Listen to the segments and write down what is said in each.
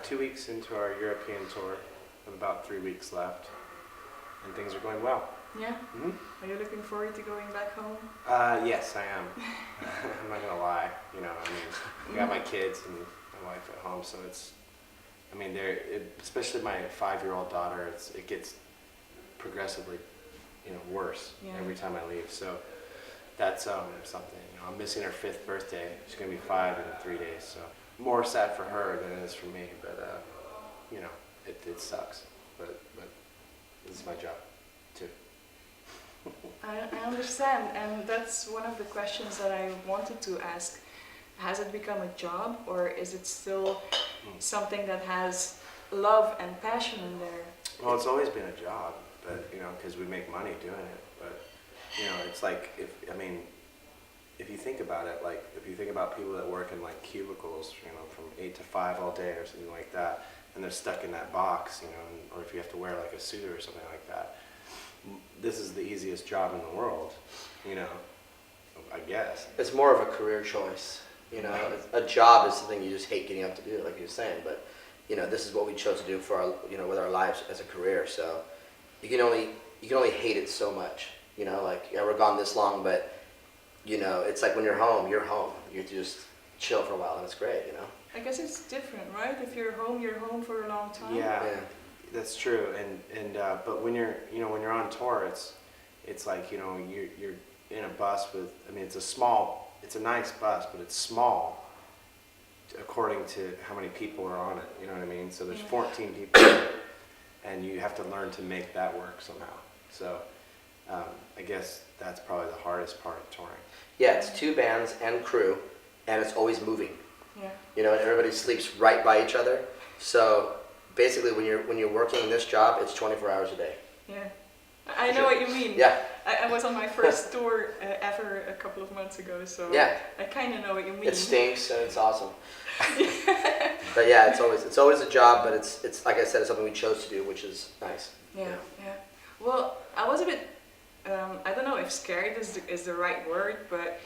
2 weeks into our European tour, with about 3 weeks left, and things are going well. Yeah? Mm-hmm. Are you looking forward to going back home? Yes, I am. I'm not gonna lie. You know, I mean, I got my kids and my wife at home, so it's. I mean, especially my 5-year-old daughter. It gets progressively, worse every time I leave. So that's something. I'm missing her 5th birthday. She's gonna be 5 in 3 days. So more sad for her than it is for me. But it sucks. But this is my job too. I understand, and that's one of the questions that I wanted to ask. Has it become a job, or is it still something that has love and passion in there? Well, it's always been a job, but because we make money doing it. But it's like if you think about it, like if you think about people that work in like cubicles, from 8 to 5 all day or something like that, and they're stuck in that box, or if you have to wear like a suit or something like that. This is the easiest job in the world, I guess. It's more of a career choice. A job is something you just hate getting up to do, like you were saying. But this is what we chose to do for our, with our lives as a career. So you can only hate it so much. We're gone this long, but it's like when you're home. You have to just chill for a while, and it's great. I guess it's different, right? If you're home for a long time. Yeah. That's true, and but when you're on tour, it's like you're in a bus with. I mean, it's a nice bus, but it's small, according to how many people are on it. You know what I mean? So there's 14 people, and you have to learn to make that work somehow. So I guess that's probably the hardest part of touring. Yeah, it's 2 bands and crew, and it's always moving. Yeah. And everybody sleeps right by each other, so. Basically, when you're working this job, it's 24 hours a day. Yeah, I know what you mean. Yeah. I was on my first tour ever a couple of months ago, so yeah. I kind of know what you mean. It stinks and it's awesome. But yeah, it's always a job, but it's like I said, it's something we chose to do, which is nice. Yeah. Well, I was a bit. I don't know if scared is the right word, but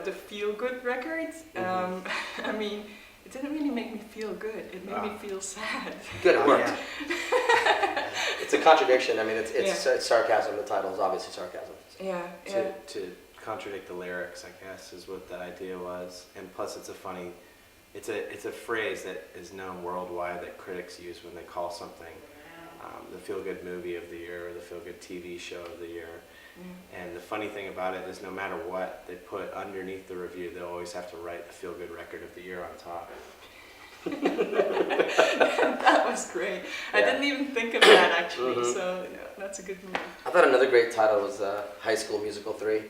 the Feel Good record. I mean. It didn't really make me feel good. It made me feel sad. Good, it worked. Yeah. It's a contradiction. I mean, it's sarcasm. The title is obviously sarcasm. Yeah. To contradict the lyrics, I guess, is what the idea was. And plus, it's a phrase that is known worldwide that critics use when they call something the feel-good movie of the year or the feel-good TV show of the year. And the funny thing about it is no matter what they put underneath the review, they'll always have to write the feel-good record of the year on top. That was great. Yeah. I didn't even think of that actually, so that's a good movie. I thought another great title was High School Musical 3.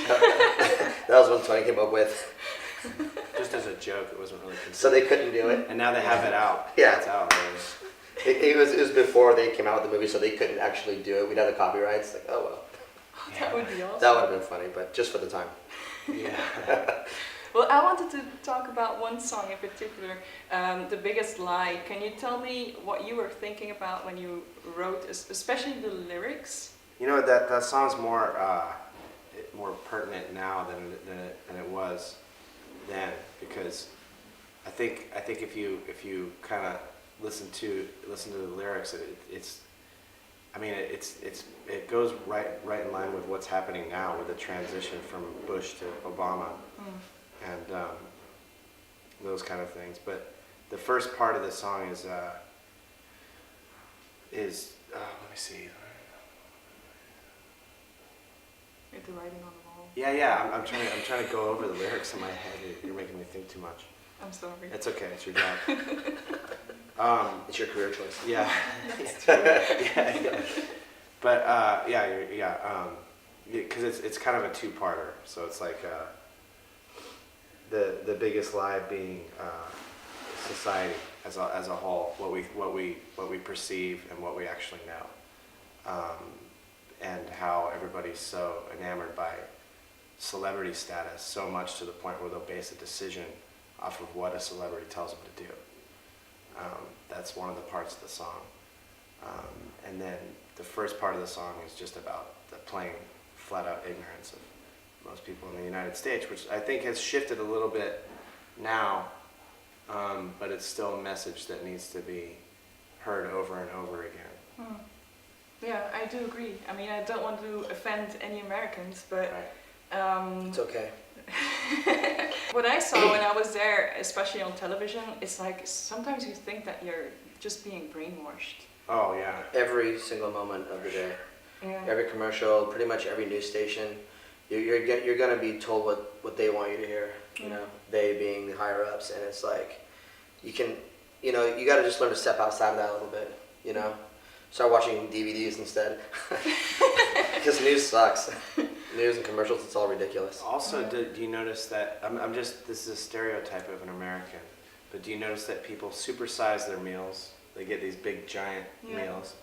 That was one Tony came up with. Just as a joke, it wasn't really considered. So they couldn't do it? And now they have it out. Yeah. It's out. It was before they came out with the movie, so they couldn't actually do it. We'd have the copyrights. Like, oh well. That would be awesome. That would have been funny, but just for the time. Yeah. Well, I wanted to talk about one song in particular, The Biggest Lie. Can you tell me what you were thinking about when you wrote, especially the lyrics? That song's more pertinent now than it was then, because I think if you kind of listen to the lyrics, it goes right in line with what's happening now with the transition from Bush to Obama, and those kind of things. But the first part of the song is let me see. With the writing on the wall. Yeah. I'm trying to go over the lyrics in my head. You're making me think too much. I'm sorry. It's okay. It's your job. It's your career choice. Yeah. That's true. Yeah. But because it's kind of a two-parter. So it's like the biggest lie being society as a whole, what we perceive and what we actually know, and how everybody's so enamored by celebrity status so much to the point where they'll base a decision off of what a celebrity tells them to do. That's one of the parts of the song. And then the first part of the song is just about the plain, flat-out ignorance of most people in the United States, which I think has shifted a little bit now but it's still a message that needs to be heard over and over again. Hmm. Yeah, I do agree. I mean, I don't want to offend any Americans, but Right. It's okay. what I saw when I was there, especially on television, it's like sometimes you think that you're just being brainwashed. Oh yeah. Every single moment of the day, Yeah. every commercial, pretty much every news station, you're gonna be told what they want you to hear. You know, they being the higher ups, and it's like you can, you know, you got to just learn to step outside of that a little bit. You know, start watching DVDs instead, because news sucks. News and commercials, it's all ridiculous. Also, do you notice that, this is a stereotype of an American, but do you notice that people supersize their meals? They get these big giant meals,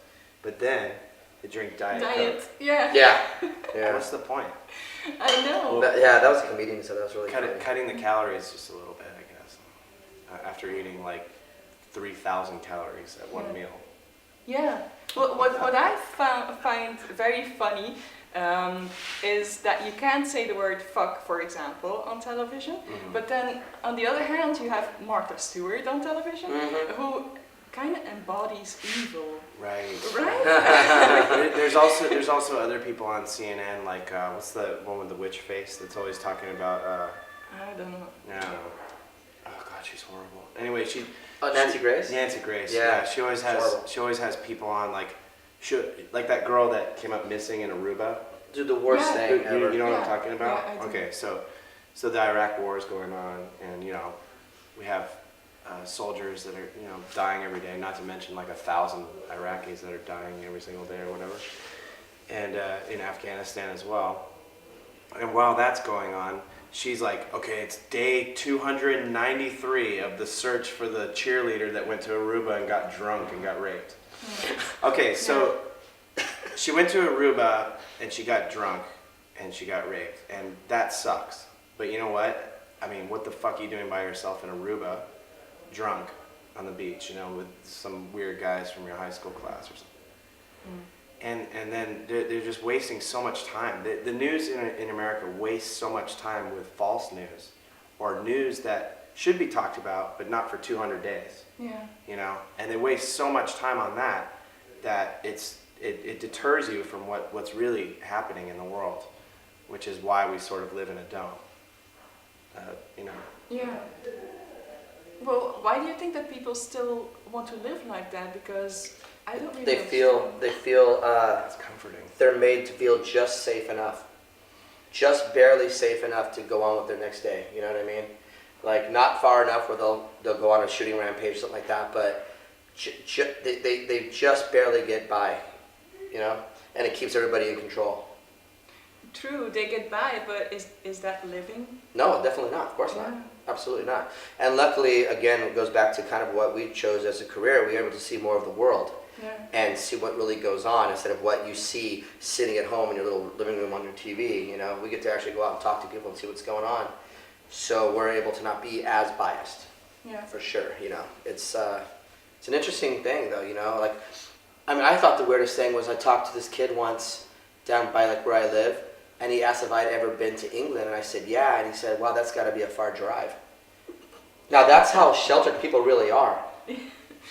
but then they drink Diet Coke. Yeah. Yeah. What's the point? I know. Yeah, that was a comedian, so that was really funny. Cutting the calories just a little bit, I guess, after eating like 3,000 calories at one meal. Yeah. Well, what I find very funny is that you can't say the word fuck, for example, on television, but then on the other hand, you have Martha Stewart on television, who kind of embodies evil. Right. Right? There's also other people on CNN, like what's the one with the witch face that's always talking about I don't know. no. Oh god, she's horrible. Anyway, Nancy Grace? Nancy Grace. Yeah. She always has people on like that girl that came up missing in Aruba. Dude, the worst thing ever. You know what I'm talking about? Yeah, I do. Okay, so the Iraq war is going on, and you know we have soldiers that are dying every day. Not to mention like 1,000 Iraqis that are dying every single day or whatever, and in Afghanistan as well. And while that's going on, she's like, okay, it's day 293 of the search for the cheerleader that went to Aruba and got drunk and got raped. Okay, so she went to Aruba and she got drunk and she got raped, and that sucks. But you know what? I mean, what the fuck are you doing by yourself in Aruba, drunk on the beach, with some weird guys from your high school class or something? And then they're just wasting so much time. The news in America wastes so much time with false news, or news that should be talked about, but not for 200 days. Yeah. And they waste so much time on that it deters you from what's really happening in the world, which is why we sort of live in a dome. Yeah. Well, why do you think that people still want to live like that? Because I don't really. They feel It's comforting. they're made to feel just safe enough, just barely safe enough to go on with their next day. You know what I mean? Like not far enough where they'll go on a shooting rampage, something like that. But they just barely get by, and it keeps everybody in control. True, they get by, but is that living? No, definitely not. Of course not. Yeah. Absolutely not. And luckily, again, it goes back to kind of what we chose as a career. We were able to see more of the world and see what really goes on instead of what you see sitting at home in your little living room on your TV. We get to actually go out and talk to people and see what's going on. So we're able to not be as biased. Yeah. For sure. It's an interesting thing though. I thought the weirdest thing was I talked to this kid once down by where I live. And he asked if I'd ever been to England, and I said, yeah. And he said, wow, that's got to be a far drive. Now, that's how sheltered people really are.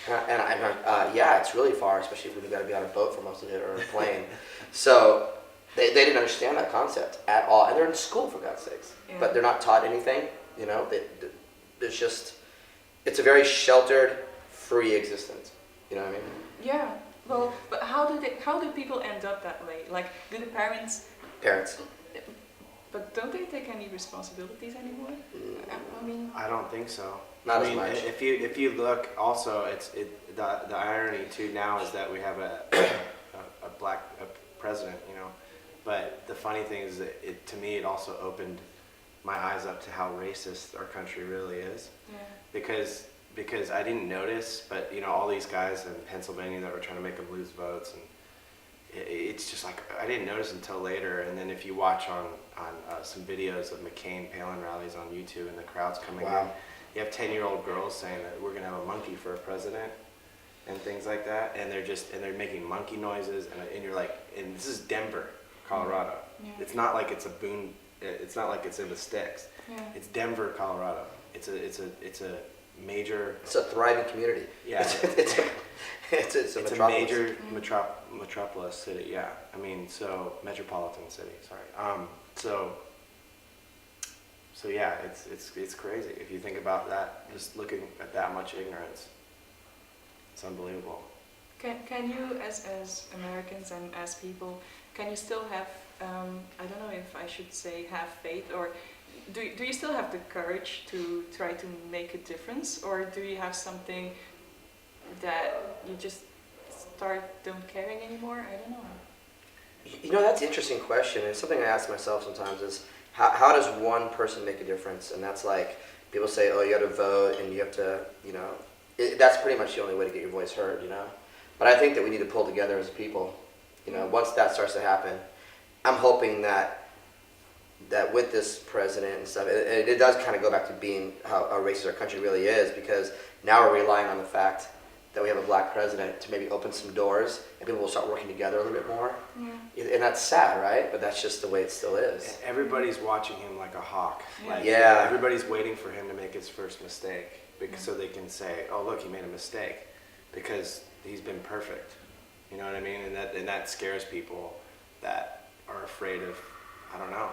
And I'm like, yeah, it's really far, especially when you've got to be on a boat for most of it, or a plane. So they didn't understand that concept at all. And they're in school, for God's sakes. Yeah. But they're not taught anything, There's just, it's a very sheltered, free existence. You know what I mean? Yeah. Well, but how do people end up that way? Like, do the parents? But don't they take any responsibilities anymore? I mean, I don't think so. Not as much. If you look, also the irony too now is that we have a black president, But the funny thing is that to me it also opened my eyes up to how racist our country really is. Yeah. Because I didn't notice, but all these guys in Pennsylvania that were trying to make them lose votes, and it's just like I didn't notice until later. And then if you watch on some videos of McCain-Palin rallies on YouTube and the crowds coming in, you have 10-year-old girls saying that we're gonna have a monkey for a president and things like that, and they're making monkey noises, and you're like, and this is Denver, Colorado. Yeah. It's not like it's it's not like it's in the sticks. Yeah. It's Denver, Colorado. It's a major. It's a thriving community. Yeah, It's a it's a metropolis. major metropolis city. Yeah, I mean, so metropolitan city. Sorry. So yeah, it's crazy if you think about that. Just looking at that much ignorance, it's unbelievable. Can you, as Americans and as people, can you still have, I don't know if I should say have faith, or do you still have the courage to try to make a difference, or do you have something that you just don't caring anymore? I don't know. You know, that's an interesting question. And it's something I ask myself sometimes is, how does one person make a difference? And that's like, people say, oh, you got to vote and you have to, you know, that's pretty much the only way to get your voice heard, you know? But I think that we need to pull together as people. You know, once that starts to happen, I'm hoping that with this president and stuff, it does kind of go back to being how racist our country really is, because now we're relying on the fact that we have a black president to maybe open some doors and people will start working together a little bit more. Yeah. And that's sad, right? But that's just the way it still is. Everybody's watching him like a hawk. Like, yeah. Everybody's waiting for him to make his first mistake, because so they can say, "Oh, look, he made a mistake," because he's been perfect. You know what I mean? And that scares people that are afraid of, I don't know,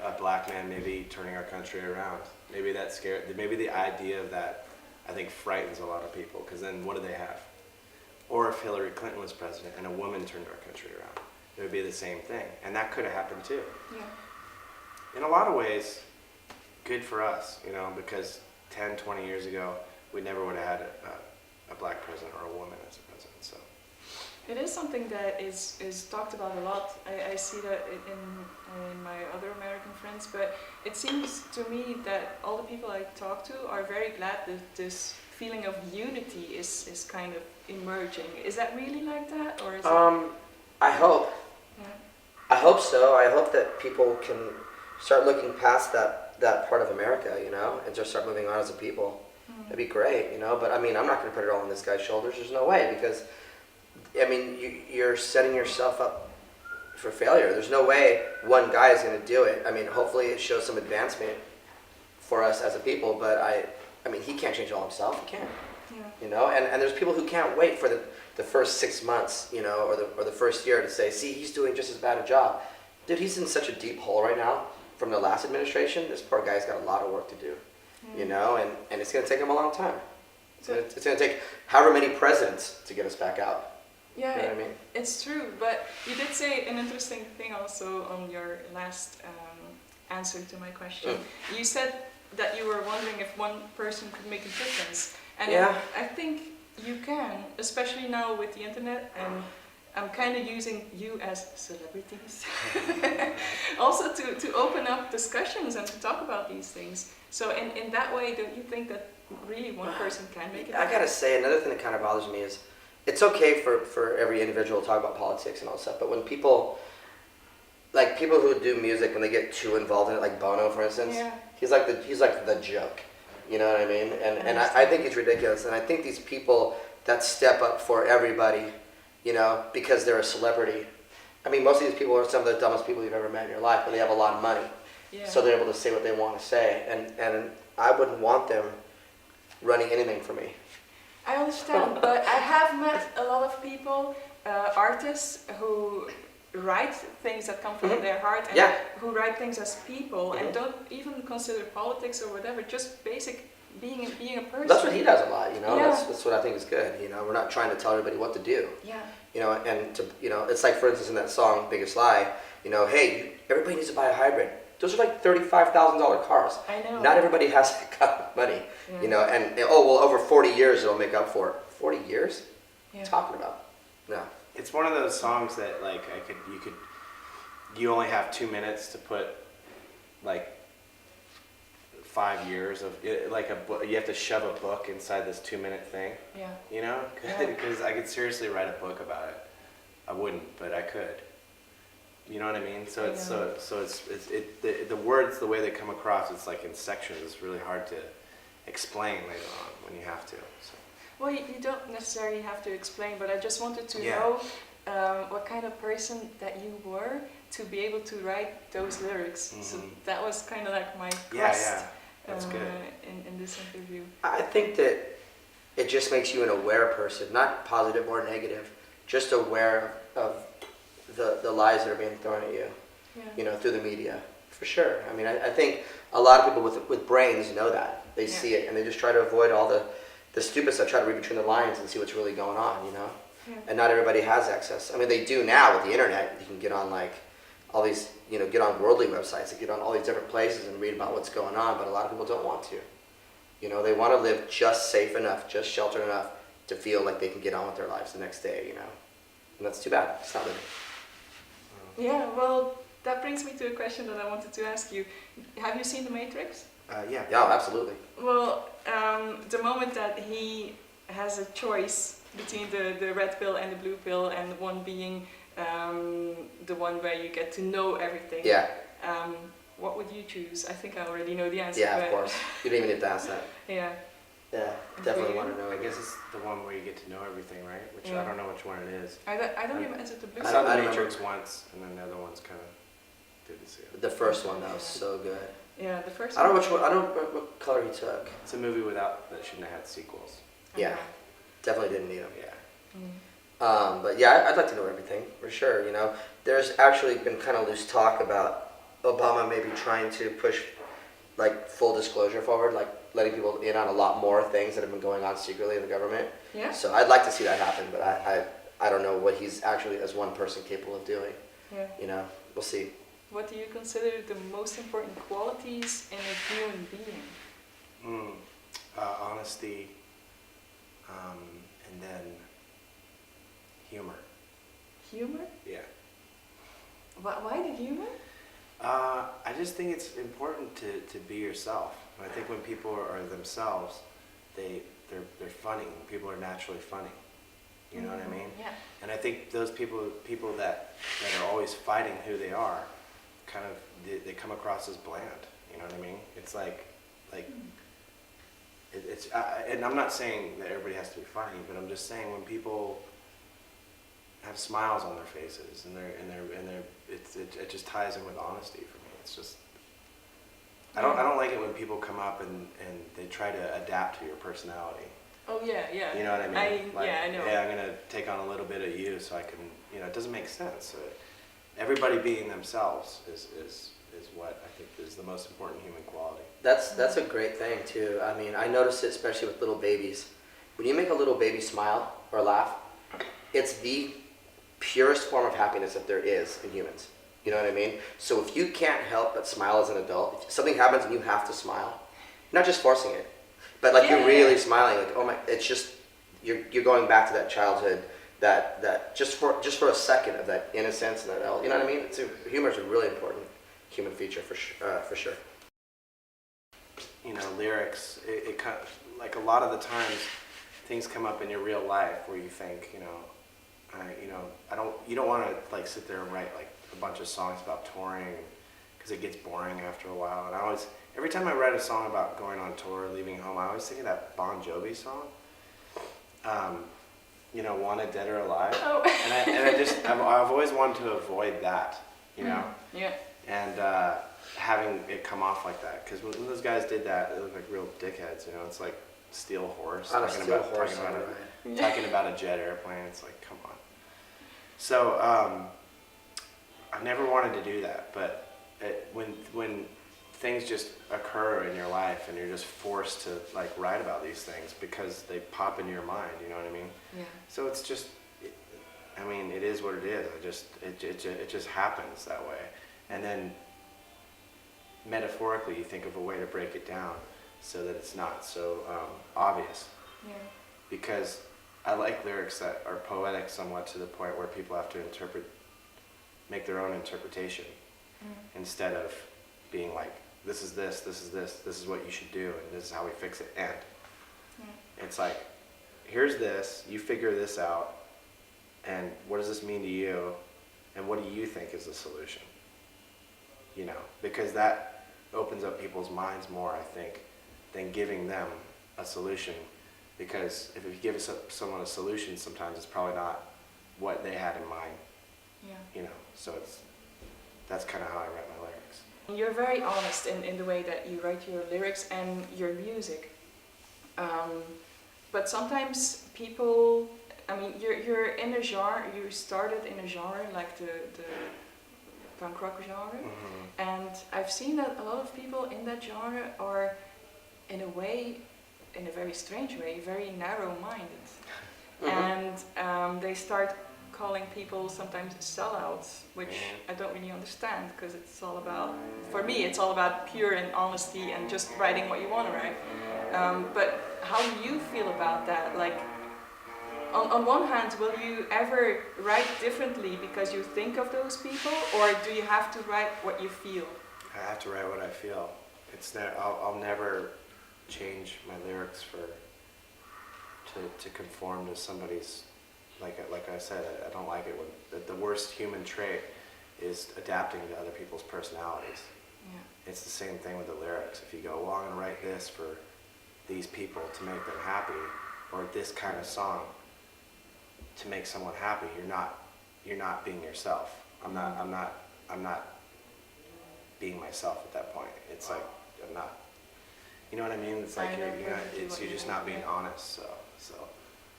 a black man maybe turning our country around. Maybe that maybe the idea of that, I think, frightens a lot of people, because then what do they have? Or if Hillary Clinton was president and a woman turned our country around, it would be the same thing. And that could have happened too. Yeah. In a lot of ways, good for us, you know, because 10, 20 years ago, we never would have had a black president or a woman as a president. So it is something that is talked about a lot. I see that in my other American friends, but it seems to me that all the people I talk to are very glad that this feeling of unity is kind of emerging. Is that really like that, or is it? I hope. Yeah. I hope so. I hope that people can start looking past that part of America, you know, and just start moving on as a people. That'd be great, you know. But I mean, I'm not going to put it all on this guy's shoulders. There's no way, because I mean, you're setting yourself up for failure. There's no way one guy is going to do it. I mean, hopefully it shows some advancement for us as a people, but I mean, he can't change all himself. He can't. Yeah. You know, and there's people who can't wait for the first 6 months, you know, or the first year to say, see, he's doing just as bad a job. Dude, he's in such a deep hole right now from the last administration. This poor guy's got a lot of work to do, you know, and it's going to take him a long time. It's going to take however many presidents to get us back out. Yeah, you know what I mean? It's true, but you did say an interesting thing also on your last answer to my question. You said that you were wondering if one person could make a difference. And yeah. I think you can, especially now with the internet, and I'm kind of using you as celebrities also to open up discussions and to talk about these things. So in that way, don't you think that really one person can make a difference? I gotta say, another thing that kind of bothers me is, it's okay for every individual to talk about politics and all that stuff, but when people who do music, when they get too involved in it, like Bono, for instance, he's like the joke. You know what I mean? And I think it's ridiculous. And I think these people that step up for everybody, you know, because they're a celebrity. I mean, most of these people are some of the dumbest people you've ever met in your life, but they have a lot of money. Yeah. So they're able to say what they want to say. And I wouldn't want them running anything for me. I understand, but I have met a lot of people, artists who write things that come from their heart, and who write things as people, and don't even consider politics or whatever, just basic being a person. That's what he does a lot, you know. Yeah. That's what I think is good. You know, we're not trying to tell everybody what to do. Yeah. You know, and it's like, for instance, in that song "Biggest Lie," you know, hey, everybody needs to buy a hybrid. Those are like $35,000 cars. I know. Not everybody has that kind of money, you know. And over 40 years it'll make up for it. 40 years? What are you talking about? No. It's one of those songs that like you only have 2 minutes to put like 5 years of like a book. You have to shove a book inside this 2-minute thing. Yeah. You know, because I could seriously write a book about it. I wouldn't, but I could. You know what I mean? So it's the words, the way they come across, it's like in sections. It's really hard to explain later on when you have to. So. Well, you don't necessarily have to explain, but I just wanted to know what kind of person that you were to be able to write those lyrics. So that was kind of like my quest. That's good. in this interview. I think that it just makes you an aware person, not positive or negative, just aware of the lies that are being thrown at you, Yeah. through the media, for sure. I mean, I think a lot of people with brains know that. They Yeah. see it, and they just try to avoid all the stupid stuff, try to read between the lines and see what's really going on, Yeah. And not everybody has access. I mean, they do now with the internet. You can get on like all these, get on worldly websites, and get on all these different places and read about what's going on, but a lot of people don't want to. They want to live just safe enough, just sheltered enough to feel like they can get on with their lives the next day, And that's too bad. It's not living. Yeah, well, that brings me to a question that I wanted to ask you. Have you seen The Matrix? Yeah. Yeah, absolutely. Well, the moment that he has a choice between the red pill and the blue pill, and the one being the one where you get to know everything. Yeah. What would you choose? I think I already know the answer. Yeah, but of course. You didn't even need to ask that. Yeah. Yeah, definitely want to know. I guess it's the one where you get to know everything, right? Which I don't know which one it is. I don't even answer the blue I pill. saw I The don't Matrix once, and then the other ones kind of didn't see it. The first one, that was so good. Yeah, the first I don't know one. which one. I don't know what color he took. It's a movie that shouldn't have had sequels. Yeah. Definitely didn't need them. Yeah. But yeah, I'd like to know everything for sure. There's actually been kind of loose talk about Obama maybe trying to push like full disclosure forward, like letting people in on a lot more things that have been going on secretly in the government. Yeah. So I'd like to see that happen, but I don't know what he's actually as one person capable of doing. Yeah. We'll see. What do you consider the most important qualities in a human being? Honesty, and then humor. Humor? Yeah. Why the humor? I just think it's important to be yourself. I think when people are themselves, they're funny. People are naturally funny. You know what I mean? Yeah. And I think those people that are always fighting who they are, kind of they come across as bland. You know what I mean? It's like it's and I'm not saying that everybody has to be funny, but I'm just saying when people have smiles on their faces and it just ties in with honesty for me. It's just I don't like it when people come up and they try to adapt to your personality. Oh yeah, yeah. You know what I mean? I know. Yeah, I'm gonna take on a little bit of you so I can. It doesn't make sense. Everybody being themselves is what I think is the most important human quality. That's a great thing too. I mean, I notice it especially with little babies. When you make a little baby smile or laugh, it's the purest form of happiness that there is in humans. You know what I mean? So if you can't help but smile as an adult, if something happens and you have to smile, you're not just forcing it, but like you're really smiling. Like, oh my, it's just you're going back to that childhood, that just for a second of that innocence and that, you know what I mean? Humor is a really important human feature for sure. Lyrics. It like a lot of the times, things come up in your real life where you think, you don't want to like sit there and write like a bunch of songs about touring because it gets boring after a while. And every time I write a song about going on tour, leaving home, I always think of that Bon Jovi song. Wanted Dead or Alive. Oh. And I've always wanted to avoid that, Yeah. and having it come off like that, because when those guys did that, they look like real dickheads. It's like Steel Horse, talking about a jet airplane. It's like, come on. So I never wanted to do that, but when things just occur in your life and you're just forced to like write about these things because they pop into your mind, you know what I mean? Yeah. So it's just, it is what it is. It just happens that way. And then metaphorically, you think of a way to break it down so that it's not so obvious. Yeah. Because I like lyrics that are poetic somewhat to the point where people have to make their own interpretation instead of being like, this is this is what you should do, and this is how we fix it. And it's like, here's this, you figure this out, and what does this mean to you, and what do you think is the solution? Because that opens up people's minds more, I think, than giving them a solution. Because if you give someone a solution, sometimes it's probably not what they had in mind. Yeah. So that's kind of how I write my lyrics. You're very honest in the way that you write your lyrics and your music. But sometimes people, I mean, you're in a genre, you started in a genre like the punk rock genre, and I've seen that a lot of people in that genre are, in a way, in a very strange way, very narrow-minded. And they start calling people sometimes sellouts, which I don't really understand, because it's all about, for me, it's all about pure and honesty and just writing what you want to write. But how do you feel about that? Like, on one hand, will you ever write differently because you think of those people, or do you have to write what you feel? I have to write what I feel. I'll never change my lyrics to conform to somebody's. Like I said, I don't like it when the worst human trait is adapting to other people's personalities. Yeah. It's the same thing with the lyrics. If you go, well, I'm gonna write this for these people to make them happy, or this kind of song to make someone happy, you're not being yourself. I'm not being myself at that point. It's like I'm not. You know what I mean? It's like you're just not being honest. So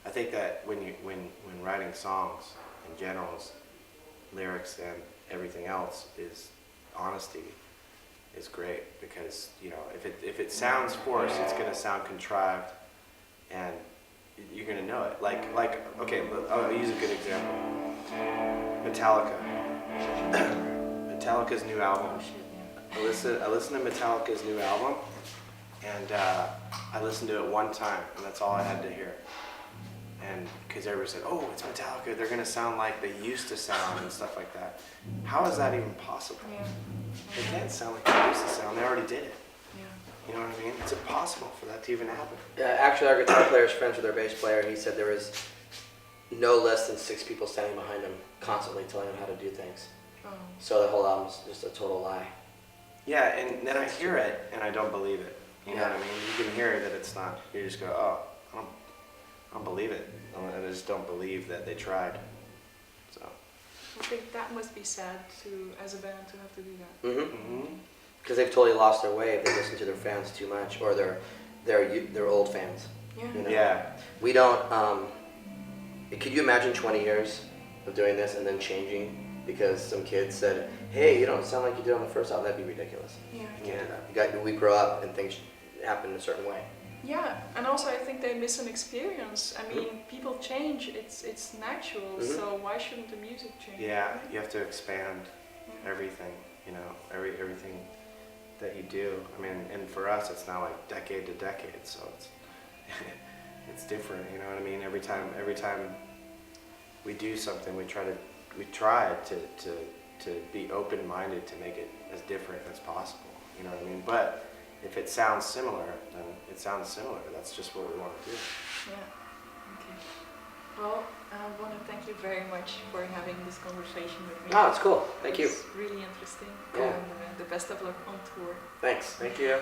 I think that when writing songs in general, lyrics and everything else is honesty is great, because if it sounds forced, it's gonna sound contrived, and you're gonna know it. Like okay, I'll use a good example. Metallica. Metallica's new album. I listened to Metallica's new album, and I listened to it one time, and that's all I had to hear. And because everybody said, oh, it's Metallica, they're going to sound like they used to sound and stuff like that. How is that even possible? Yeah. They can't sound like they used to sound. They already did it. Yeah. You know what I mean? It's impossible for that to even happen. Yeah, actually, our guitar player is friends with our bass player, and he said there was no less than 6 people standing behind him constantly telling him how to do things. Oh. So the whole album's just a total lie. Yeah, and then I hear it, and I don't believe it. You know what I mean? You can hear that it's not. You just go, oh, I don't believe it. I just don't believe that they tried. So. I think that must be sad as a band to have to do that. Mm-hmm. Because they've totally lost their way if they listen to their fans too much, or their old fans. Yeah. You know? Yeah. We don't. Could you imagine 20 years of doing this and then changing because some kid said, "Hey, you don't sound like you did on the first album"? That'd be ridiculous. Yeah. You can't do that. We grow up and things happen in a certain way. Yeah, and also I think they miss an experience. I mean, people change, it's natural, so why shouldn't the music change? Yeah, you have to expand everything, everything that you do. I mean, and for us, it's now like decade to decade, so it's it's different, you know what I mean? Every time we do something, we try to be open-minded to make it as different as possible, you know what I mean? But if it sounds similar, then it sounds similar. That's just what we want to do. Yeah. Okay. Well, I want to thank you very much for having this conversation with me. Oh, it's cool. Thank you. It's really interesting. Yeah. And the best of luck on tour. Thanks. Thank you.